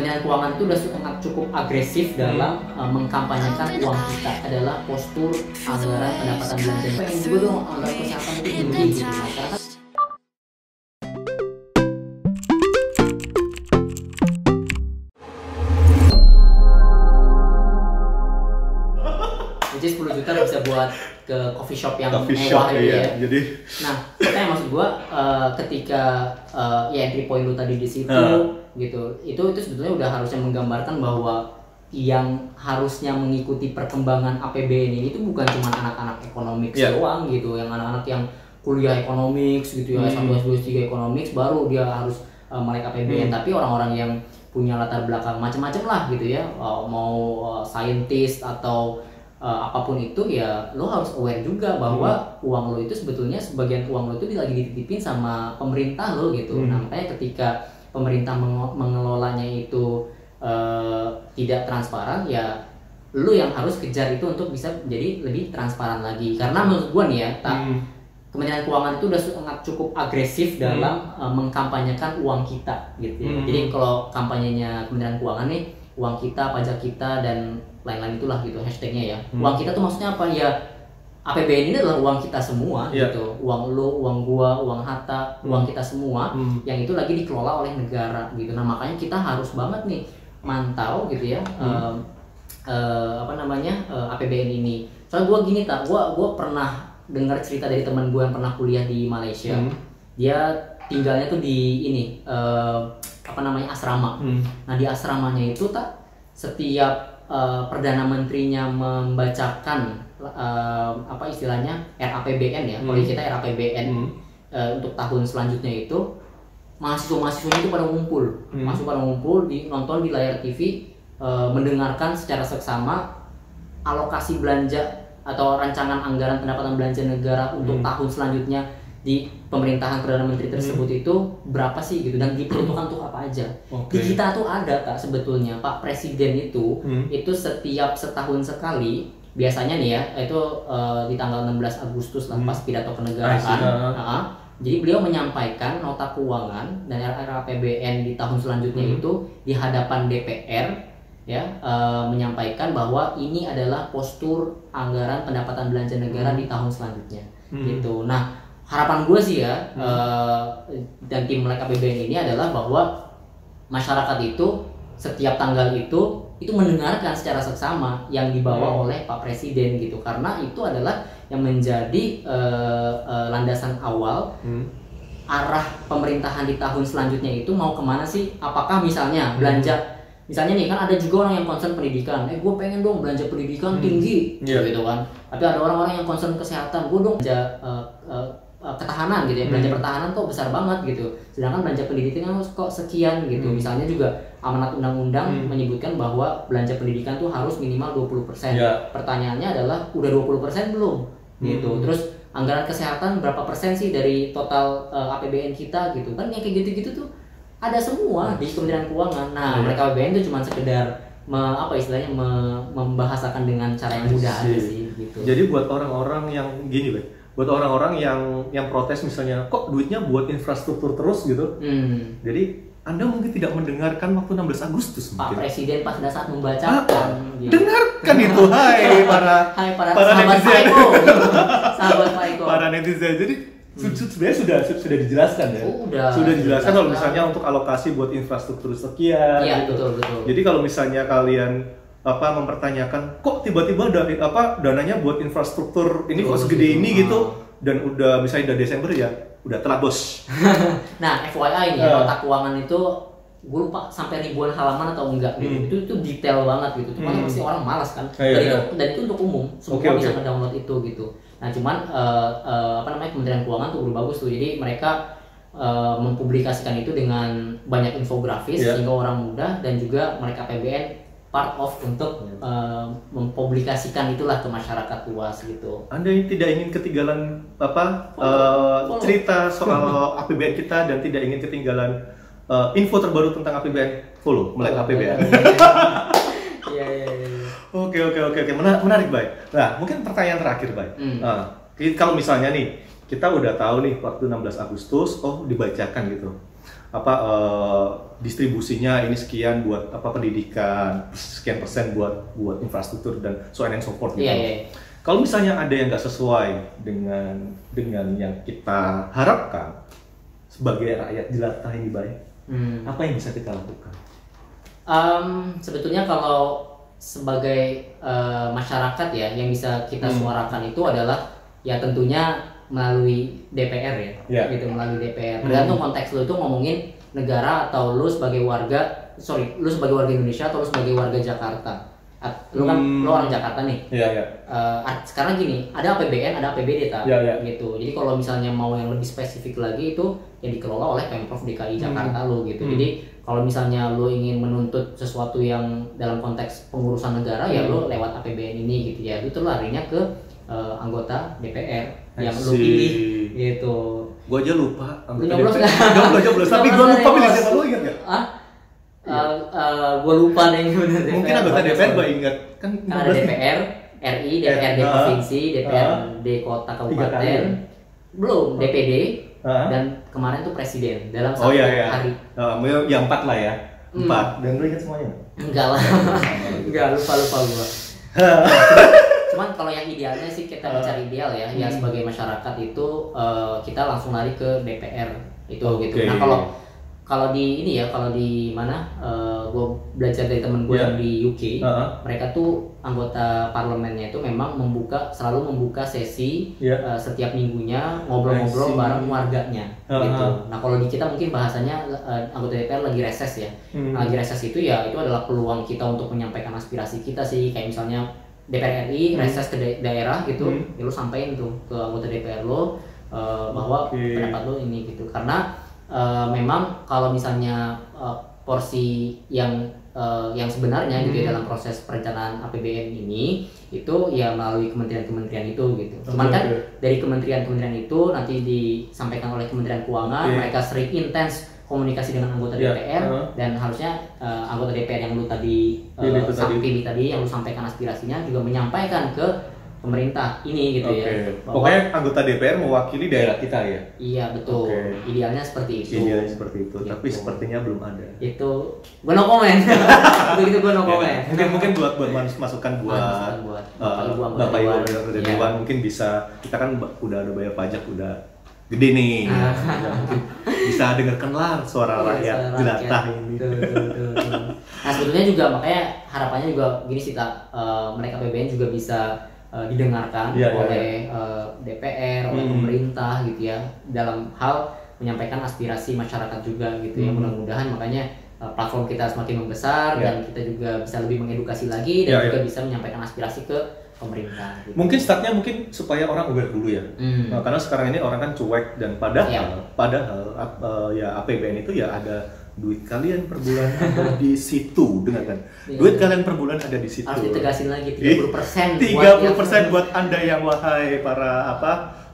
Kementerian Keuangan itu udah sangat cukup agresif dalam mengkampanyekan uang kita adalah postur anggaran pendapatan belanja. Pengen juga dong anggaran kesehatan itu tinggi gitu. Nah, karena kan jadi 10 juta bisa buat ke coffee shop yang mewah gitu ya. Jadi, nah, makanya maksud gua ketika ya entry point lu tadi di situ gitu, itu sebetulnya udah harusnya menggambarkan bahwa yang harusnya mengikuti perkembangan APBN ini itu bukan cuma anak-anak economics doang gitu, yang anak-anak yang kuliah economics gitu ya, S1, S2, S3 economics baru dia harus melek APBN, tapi orang-orang yang punya latar belakang macam-macam lah gitu ya, mau scientist atau apapun itu ya lo harus aware juga bahwa uang lo itu sebetulnya sebagian uang lo itu lagi dititipin sama pemerintah lo gitu. Nah, makanya ketika pemerintah mengelolanya itu tidak transparan ya lo yang harus kejar itu untuk bisa jadi lebih transparan lagi. Karena menurut gua nih ya, Kementerian Keuangan itu udah sangat cukup agresif dalam mengkampanyekan uang kita gitu ya. Jadi kalau kampanyenya Kementerian Keuangan nih, uang kita, pajak kita, dan lain-lain itulah gitu hashtagnya ya. Uang kita tuh maksudnya apa ya? APBN ini adalah uang kita semua gitu. Uang lo, uang gua, uang Hatta, uang kita semua yang itu lagi dikelola oleh negara gitu. Nah, makanya kita harus banget nih mantau gitu ya. APBN ini. Soalnya gua gini gua pernah dengar cerita dari teman gua yang pernah kuliah di Malaysia. Dia tinggalnya tuh di ini asrama. Nah, di asramanya itu setiap Perdana Menterinya membacakan RAPBN ya. Kalau kita RAPBN untuk tahun selanjutnya itu mahasiswa-mahasiswanya itu pada ngumpul. Nonton di layar TV, mendengarkan secara seksama alokasi belanja atau rancangan anggaran pendapatan belanja negara untuk tahun selanjutnya di pemerintahan Perdana Menteri tersebut itu berapa sih gitu, dan diperuntukkan untuk apa aja. Di kita tuh ada sebetulnya Pak Presiden itu setiap setahun sekali biasanya nih ya, itu di tanggal 16 Agustus lah pas pidato kenegaraan. Jadi beliau menyampaikan nota keuangan dan RAPBN di tahun selanjutnya itu di hadapan DPR ya, menyampaikan bahwa ini adalah postur anggaran pendapatan belanja negara di tahun selanjutnya gitu. Nah, harapan gue sih ya dan tim melek APBN ini adalah bahwa masyarakat itu setiap tanggal itu mendengarkan secara seksama yang dibawa oleh Pak Presiden gitu, karena itu adalah yang menjadi landasan awal arah pemerintahan di tahun selanjutnya itu mau kemana sih. Apakah misalnya belanja, misalnya nih kan ada juga orang yang concern pendidikan, gue pengen dong belanja pendidikan tinggi gitu kan, tapi ada orang-orang yang concern kesehatan, gue dong belanja ketahanan gitu ya, belanja pertahanan kok besar banget gitu, sedangkan belanja pendidikan kok sekian gitu. Misalnya juga amanat undang-undang menyebutkan bahwa belanja pendidikan tuh harus minimal 20%. Pertanyaannya adalah udah 20% belum gitu. Terus anggaran kesehatan berapa persen sih dari total APBN kita gitu kan, yang kayak gitu-gitu tuh ada semua di Kementerian Keuangan. Nah, mereka APBN itu cuma sekedar membahasakan dengan cara yang mudah aja sih gitu. Jadi buat orang-orang yang gini, buat orang-orang yang protes misalnya, kok duitnya buat infrastruktur terus gitu. Jadi Anda mungkin tidak mendengarkan waktu 16 Agustus Pak mungkin. Presiden pada saat membacakan gitu. Dengarkan itu, hai para sahabat Pak Eko gitu. Sahabat Pak Eko. Para netizen. Jadi sebenarnya sudah dijelaskan ya. Sudah dijelaskan kalau misalnya untuk alokasi buat infrastruktur sekian. Iya, gitu. betul. Jadi kalau misalnya kalian mempertanyakan kok tiba-tiba dananya buat infrastruktur ini kok segede ini gitu, dan udah misalnya udah Desember ya udah telat bos. Nah, FYI nih nota keuangan itu gue lupa sampai ribuan halaman atau enggak gitu. Itu detail banget gitu. Cuman pasti orang malas kan. Dan itu untuk umum, semua bisa mendownload itu gitu. Nah, cuman Kementerian Keuangan tuh udah bagus tuh. Jadi mereka mempublikasikan itu dengan banyak infografis sehingga orang mudah, dan juga mereka APBN part of untuk mempublikasikan itulah ke masyarakat luas gitu. Anda tidak ingin ketinggalan cerita soal APBN kita dan tidak ingin ketinggalan info terbaru tentang APBN, follow melek APBN. Iya. Oke, menarik baik. Nah, mungkin pertanyaan terakhir baik. Kalau misalnya nih kita udah tahu nih waktu 16 Agustus dibacakan gitu. distribusinya ini sekian buat pendidikan, sekian persen buat infrastruktur dan so on and so forth gitu. Kalau misalnya ada yang nggak sesuai dengan yang kita harapkan sebagai rakyat jelata ini baik, apa yang bisa kita lakukan? Sebetulnya kalau sebagai masyarakat ya yang bisa kita suarakan itu adalah ya tentunya melalui DPR ya, gitu, melalui DPR. Tergantung konteks lu itu ngomongin negara atau lu sebagai warga Indonesia atau lu sebagai warga Jakarta. Lu kan lu orang Jakarta nih. Sekarang gini, ada APBN, ada APBD gitu. Jadi kalau misalnya mau yang lebih spesifik lagi itu yang dikelola oleh Pemprov DKI Jakarta lu gitu. Jadi kalau misalnya lu ingin menuntut sesuatu yang dalam konteks pengurusan negara ya lu lewat APBN ini gitu ya. Itu larinya ke anggota DPR yang lu pilih gitu. Gua aja lupa anggota DPR. Nyoblos, tapi gua lupa pilih siapa, lu ingat enggak? Gue lupa deh bener. Mungkin anggota DPR gue ingat kan ada DPR RI, DPRD provinsi, DPRD kota kabupaten, belum DPD dan kemarin tuh presiden dalam satu hari. Ya 4 lah ya. 4. Dan lu ingat semuanya? Enggak lah. Enggak, lupa gua. Cuman kalau yang idealnya sih kita mencari ideal ya sebagai masyarakat itu kita langsung lari ke DPR itu gitu. Nah kalau di ini ya, kalau di mana gue belajar dari temen gue yang di UK, mereka tuh anggota parlemennya itu memang selalu membuka sesi setiap minggunya ngobrol-ngobrol bareng warganya gitu. Nah kalau di kita mungkin bahasanya anggota DPR lagi reses ya. Lagi reses itu ya itu adalah peluang kita untuk menyampaikan aspirasi kita sih, kayak misalnya DPR RI reses ke daerah gitu, ya lu sampein tuh ke anggota DPR lo bahwa pendapat lo ini gitu. Karena memang kalau misalnya porsi yang sebenarnya gitu ya, dalam proses perencanaan APBN ini itu ya melalui kementerian-kementerian itu gitu. Cuman kan dari kementerian-kementerian itu nanti disampaikan oleh Kementerian Keuangan, mereka sering intens komunikasi dengan anggota DPR dan harusnya anggota DPR yang lu tadi pilih tadi yang lu sampaikan aspirasinya juga menyampaikan ke pemerintah ini gitu ya. Pokoknya anggota DPR mewakili daerah kita ya. Iya betul. Idealnya seperti itu. Gitu. Tapi sepertinya belum ada. Itu gua no comment. Itu gua no comment. Mungkin buat masukan buat Bapak Ibu anggota dewan mungkin bisa, kita kan udah ada bayar pajak, udah gede nih. Mungkin bisa dengarkanlah suara rakyat jelata ini. Nah sebetulnya juga makanya harapannya juga gini sih mereka APBN juga bisa didengarkan oleh DPR, oleh pemerintah gitu ya, dalam hal menyampaikan aspirasi masyarakat juga gitu ya. Mudah-mudahan makanya platform kita semakin membesar dan kita juga bisa lebih mengedukasi lagi dan juga bisa menyampaikan aspirasi ke pemerintah gitu. Mungkin startnya supaya orang aware dulu ya. Karena sekarang ini orang kan cuek, dan padahal ya APBN itu ya ada duit kalian per bulan ada di situ, dengarkan. Duit kalian per bulan ada di situ. Harus ditegasin lagi 30%. 30% buat Anda yang wahai para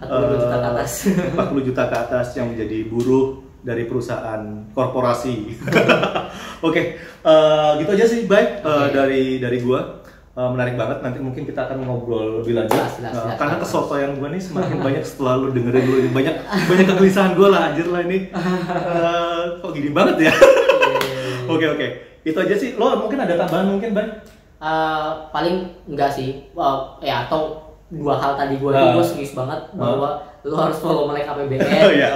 40 juta ke atas. 40 juta ke atas yang menjadi buruh dari perusahaan korporasi. Oke, gitu aja sih, baik dari gua. Menarik banget, nanti mungkin kita akan ngobrol lebih lanjut. Karena kesotoyan gue nih semakin banyak setelah lu dengerin dulu ini, banyak kegelisahan gue lah, anjir lah ini. Kok gini banget ya? Oke. Itu aja sih. Lo mungkin ada tambahan mungkin, Ban? Paling enggak sih. Atau dua hal tadi gue serius banget bahwa lo harus follow Melek APBN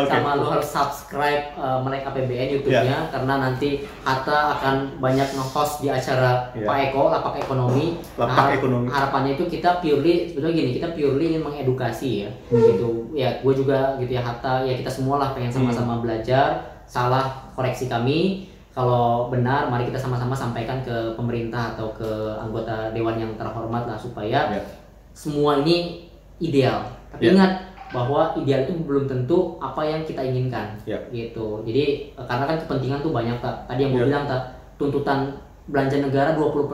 sama lo harus subscribe Melek APBN YouTube-nya karena nanti Hatta akan banyak nge-host di acara Pak Eko, Lapak Ekonomi. Harapannya itu kita sebetulnya gini, kita purely ingin mengedukasi ya. Gitu. Ya, gue juga gitu ya, Hatta ya, kita semua lah pengen sama-sama belajar. Salah koreksi kami. Kalau benar, mari kita sama-sama sampaikan ke pemerintah atau ke anggota dewan yang terhormat lah, supaya semua ini ideal. Tapi ingat bahwa ideal itu belum tentu apa yang kita inginkan, gitu. Jadi karena kan kepentingan tuh banyak, tadi yang gue bilang tuntutan belanja negara 20%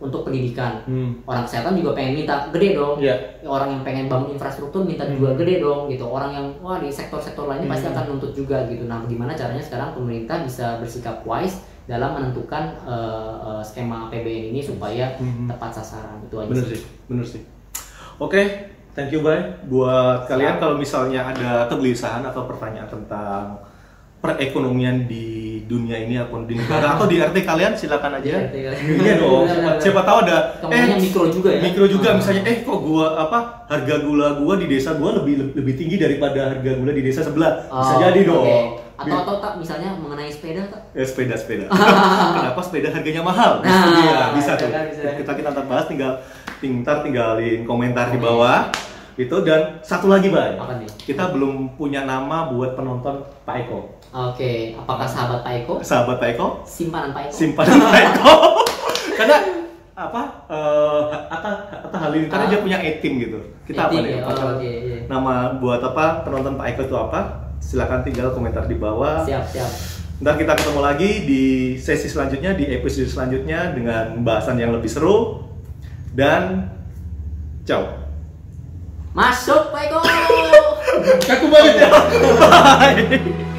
untuk pendidikan. Orang kesehatan juga pengen minta gede dong. Orang yang pengen bangun infrastruktur minta juga gede dong, gitu. Orang yang di sektor-sektor lainnya pasti akan nuntut juga gitu. Nah, bagaimana caranya sekarang pemerintah bisa bersikap wise dalam menentukan skema APBN ini supaya tepat sasaran. Itu aja. Bener sih. Oke, thank you, Bay. Buat kalian kalau misalnya ada kegelisahan atau pertanyaan tentang perekonomian di dunia ini ataupun di negara atau di RT kalian, silakan aja. Di RT kalian. Iya dong. Siapa tahu ada Kemungkinan mikro juga ya. Mikro juga misalnya kok gua harga gula di desa gua lebih tinggi daripada harga gula di desa sebelah. Bisa jadi dong. Okay. Atau tak misalnya mengenai sepeda tak? Sepeda. Kenapa sepeda harganya mahal? Nah, bisa tuh. Bisa. Kita ntar bahas, tinggalin komentar di bawah. Itu. Dan satu lagi, Bay. Apa nih? Kita belum punya nama buat penonton Pak Eko. Oke, apakah sahabat Pak Eko? Sahabat Pak Eko? Simpanan Pak Eko? Simpanan Pak Eko. Karena Atta Halilintar dia punya A-team gitu. Kita apa nih? Okay. Nama buat penonton Pak Eko itu apa? Silakan tinggal komentar di bawah. Siap. Ntar kita ketemu lagi di sesi selanjutnya, di episode selanjutnya dengan bahasan yang lebih seru. Dan ciao. Masuk Pak Eko. Kaku banget ya. Bye.